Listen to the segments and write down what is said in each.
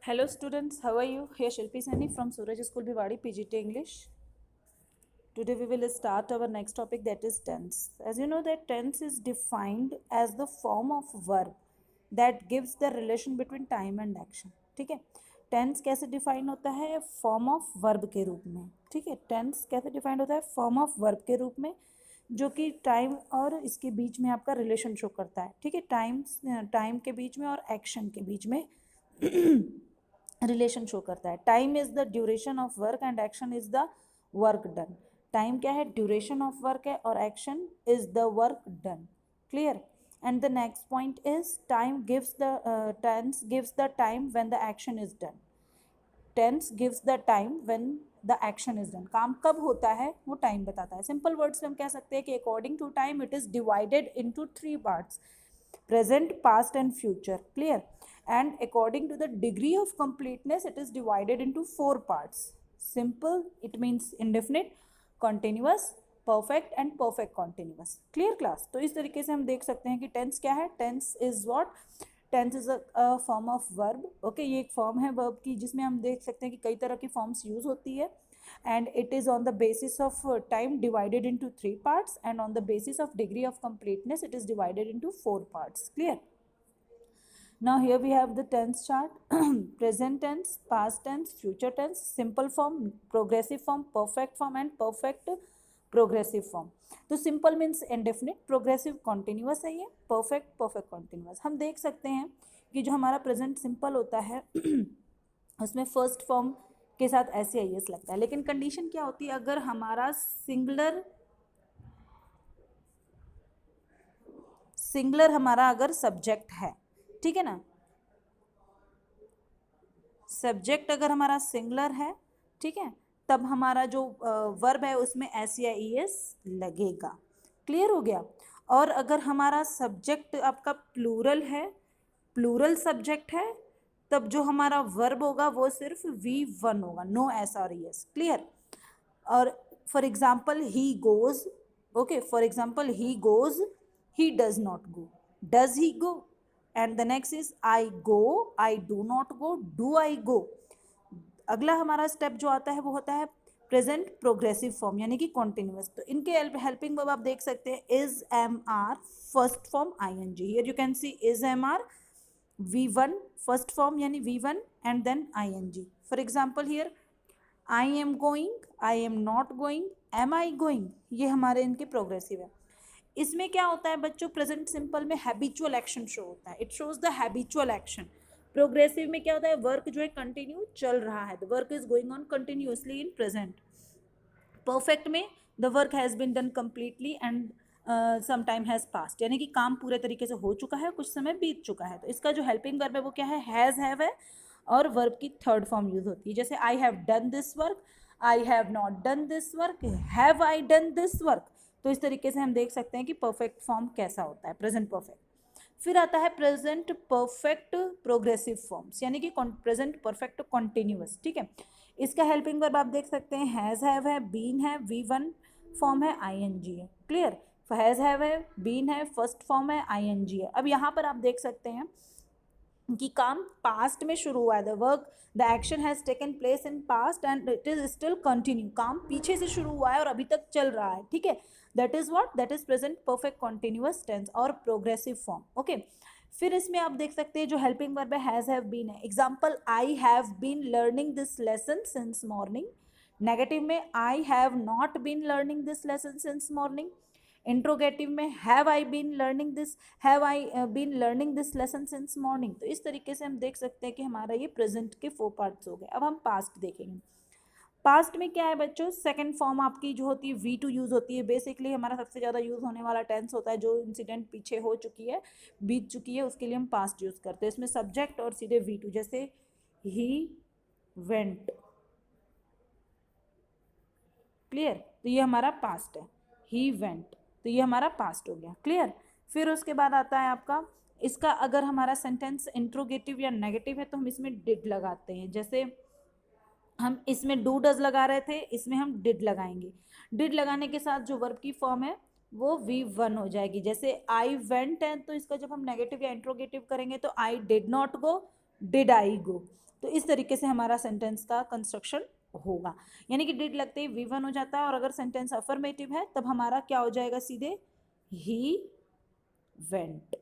Hello students, how are you? Here Shilpi Sani from Suraj School Bhiwadi, PGT English. Today we will start our next topic, that is tense. As you know that tense is defined as the form of verb that gives the relation between time and action. ठीक है, tense कैसे define होता है? Form of verb के रूप में. ठीक है, टेंस कैसे डिफाइंड होता है? फॉर्म ऑफ वर्ब के रूप में, जो कि टाइम और इसके बीच में आपका रिलेशन शो करता है. ठीक है, टाइम के बीच में और एक्शन के बीच में रिलेशन शो करता है. Time is the duration of work and action is the work done. Time क्या है? ड्यूरेशन ऑफ वर्क है, और action is the work done. Clear? And the next point is time gives the tense gives the time when the action is done. Tense gives the time when the action is done. काम कब होता है वो time बताता है. Simple words में हम कह सकते हैं कि according to time it is divided into 3 parts: present, past and future. Clear? And according to the degree of completeness it is divided into 4 parts: simple, it means indefinite, continuous, perfect and perfect continuous. Clear class? तो इस तरीके से हम देख सकते हैं कि tense क्या है. Tense is what? Tense is a form of verb. Okay, ये एक फॉर्म है वर्ब की, जिसमें हम देख सकते हैं कि कई तरह की फॉर्म्स यूज होती है, and it is on the basis of time divided into 3 parts, and on the basis of degree of completeness it is divided into 4 parts. Clear? Now here we have the tense chart. Present tense, past tense, future tense, simple form, progressive form, perfect form and perfect progressive form. तो simple means indefinite, progressive continuous है, ये perfect perfect continuous. हम देख सकते हैं कि जो हमारा प्रेजेंट सिंपल होता है उसमें फर्स्ट फॉर्म के साथ ऐसे आई एस लगता है. लेकिन कंडीशन क्या होती है? अगर हमारा सिंगुलर हमारा अगर सब्जेक्ट है, ठीक है ना, सब्जेक्ट अगर हमारा सिंगुलर है, ठीक है, तब हमारा जो वर्ब है उसमें एस या ई एस लगेगा. क्लियर हो गया? और अगर हमारा सब्जेक्ट आपका प्लूरल है, प्लूरल सब्जेक्ट है, तब जो हमारा वर्ब होगा वो सिर्फ V1 होगा, नो एस और ई एस. क्लियर? और for example he goes. Okay, for example he goes, he does not go, does he go. And the next is I go, I do not go, do I go. अगला हमारा step जो आता है वो होता है present progressive form, यानी कि कॉन्टिन्यूस. तो इनके हेल्पिंग वर्ब आप देख सकते हैं. Is am are, first form I N G. Here you can see is am are, V1 first form यानी V1 and then ing. For example here I am going, I am not going, am I going, ये हमारे इनके progressive है. इसमें क्या होता है बच्चों? प्रेजेंट सिंपल में हैबिचुअल एक्शन शो होता है. It shows the habitual action. Progressive में क्या होता है? वर्क जो है कंटिन्यू चल रहा है, the work is going on continuously in present. Perfect में the work has been done completely and some time has passed, यानी कि काम पूरे तरीके से हो चुका है, कुछ समय बीत चुका है. तो इसका जो हेल्पिंग वर्ब है वो क्या है? हैज़, हैव है, और वर्ब की थर्ड फॉर्म यूज होती है. जैसे I have done this work, I have not done this work, have I done this work. तो इस तरीके से हम देख सकते हैं कि परफेक्ट फॉर्म कैसा होता है, प्रेजेंट परफेक्ट. फिर आता है प्रेजेंट परफेक्ट प्रोग्रेसिव फॉर्म्स, यानी कि प्रेजेंट परफेक्ट कॉन्टिन्यूस. ठीक है, इसका हेल्पिंग वर्ब आप देख सकते हैं हैज़, हैव है, बीन है, V1 फॉर्म है, ing है. क्लियर? हैज़, हैव है, बीन है, फर्स्ट फॉर्म है, ing है. अब यहाँ पर आप देख सकते हैं कि काम पास्ट में शुरू हुआ है. The work, the action has taken place in past and it is still continue. काम पीछे से शुरू हुआ है और अभी तक चल रहा है. ठीक है, that is what? That is present perfect continuous tense और प्रोग्रेसिव फॉर्म. ओके, फिर इसमें आप देख सकते हैं जो हेल्पिंग वर्ब है हैज़, हैव, बीन है. Example, I have been learning this lesson since morning. Negative में I have not been learning this lesson since morning. Interrogative में have I been learning this, have I been learning this lesson since morning. तो इस तरीके से हम देख सकते हैं कि हमारा ये प्रेजेंट के 4 पार्ट्स हो गए. अब हम पास्ट देखेंगे. पास्ट में क्या है बच्चों? सेकंड फॉर्म आपकी जो होती है V2 यूज़ होती है. बेसिकली हमारा सबसे ज़्यादा यूज़ होने वाला टेंस होता है जो इंसिडेंट पीछे हो चुकी है, बीत चुकी है, उसके लिए हम पास्ट यूज़ करते हैं. इसमें सब्जेक्ट और सीधे V2, जैसे ही वेंट. क्लियर? तो ये हमारा पास्ट है, ही वेंट. तो ये हमारा पास्ट हो गया. क्लियर? फिर उसके बाद आता है आपका इसका, अगर हमारा सेंटेंस इंट्रोगेटिव या नेगेटिव है तो हम इसमें डिड लगाते हैं. जैसे हम इसमें डू डज लगा रहे थे, इसमें हम डिड लगाएंगे. डिड लगाने के साथ जो वर्ब की फॉर्म है वो V1 हो जाएगी. जैसे आई वेंट है तो इसका जब हम नेगेटिव या इंट्रोगेटिव करेंगे तो I did not go, did I go. तो इस तरीके से हमारा सेंटेंस का कंस्ट्रक्शन होगा, यानी कि डिड लगते ही V1 हो जाता है, और अगर सेंटेंस अफर्मेटिव है तब हमारा क्या हो जाएगा सीधे ही वेंट।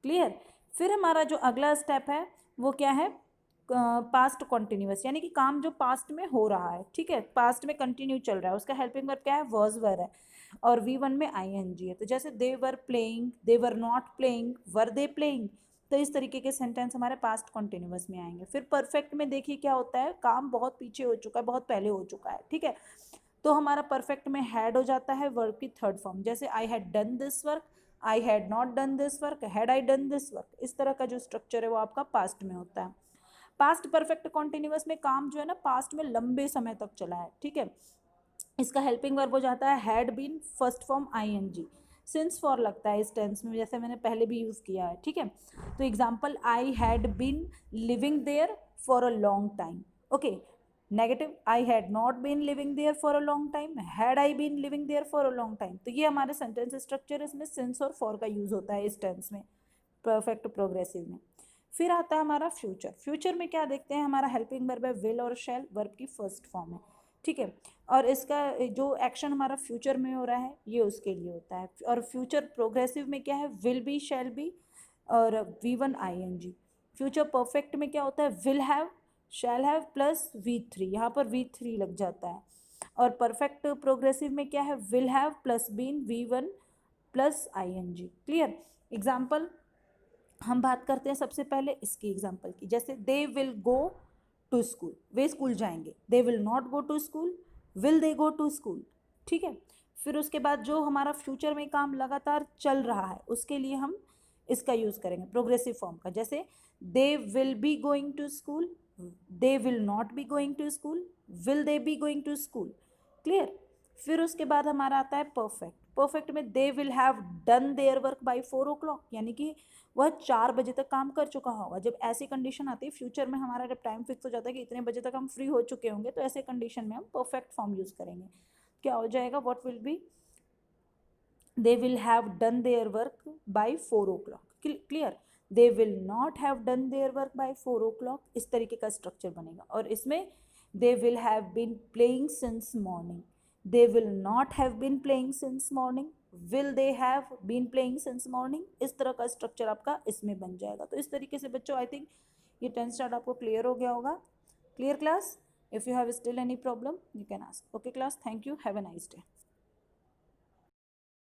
क्लियर। फिर हमारा जो अगला स्टेप है वो क्या है, पास्ट कॉन्टिन्यूअस, यानी कि काम जो पास्ट में हो रहा है, ठीक है, पास्ट में कंटिन्यू चल रहा है, उसका हेल्पिंग वर्ब क्या है, वॉज वर है, और V1 में ING है। तो जैसे they were playing, they were not playing, were they playing, तो इस तरीके के सेंटेंस हमारे पास्ट कॉन्टिन्यूअस में आएंगे। फिर परफेक्ट में देखिए क्या होता है, काम बहुत पीछे हो चुका है, बहुत पहले हो चुका है, ठीक है, तो हमारा परफेक्ट में हैड हो जाता है वर्ब की थर्ड फॉर्म, जैसे I had done this work, I had not done this work, had I done this work, इस तरह का जो स्ट्रक्चर है वो आपका पास्ट में होता है। पास्ट परफेक्ट कॉन्टिन्यूअस में काम जो है ना पास्ट में लंबे समय तक चला है, ठीक है, इसका हेल्पिंग वर्ब हो जाता है had been, first form ING, since for लगता है इस टेंस में, जैसे मैंने पहले भी यूज़ किया है, ठीक है। तो example, I had been living there for a long time, okay. Negative, I had not been living there for a long time, had I been living there for a long time. तो ये हमारे sentence structure, इसमें since और for का use होता है इस tense में, परफेक्ट प्रोग्रेसिव में। फिर आता है हमारा फ्यूचर। फ्यूचर में क्या देखते हैं, हमारा हेल्पिंग वर्ब है विल और शैल, वर्ब की फर्स्ट फॉर्म है, ठीक है, और इसका जो एक्शन हमारा फ्यूचर में हो रहा है ये उसके लिए होता है। और फ्यूचर प्रोग्रेसिव में क्या है, विल बी, शैल बी, और V1 ING। फ्यूचर परफेक्ट में क्या होता है, will have, shall have plus V3, यहाँ पर V3 लग जाता है। और परफेक्ट प्रोग्रेसिव में क्या है, will have plus been, V1 plus ING। Clear. Example हम बात करते हैं सबसे पहले इसकी एग्जाम्पल की, जैसे they will go to school, वे स्कूल जाएंगे, they will not go to school, will they go to school, ठीक है। फिर उसके बाद जो हमारा फ्यूचर में काम लगातार चल रहा है उसके लिए हम इसका यूज़ करेंगे प्रोग्रेसिव फॉर्म का, जैसे they will be going to school, they will not be going to school, will they be going to school. Clear. फिर उसके बाद हमारा आता है परफेक्ट। परफेक्ट में they will have done their work by 4 o'clock, यानी कि वह 4 बजे तक काम कर चुका होगा। जब ऐसी कंडीशन आती है फ्यूचर में, हमारा जब टाइम फिक्स हो जाता है कि इतने बजे तक हम फ्री हो चुके होंगे, तो ऐसे कंडीशन में हम परफेक्ट फॉर्म यूज करेंगे। क्या हो जाएगा, what will be, they will have done their work by 4 o'clock। Clear. They will not have done their work by 4 o'clock, इस तरीके का स्ट्रक्चर बनेगा। और इसमें they will have been playing since morning, they will not have been playing since morning, will they have been playing since morning, इस तरह का structure आपका इसमें बन जाएगा। तो इस तरीके से बच्चों आई थिंक ये टेंस स्टार्ट आपको क्लियर हो गया होगा। Clear class? If you have still any problem you can ask. Okay class, thank you, have a nice day.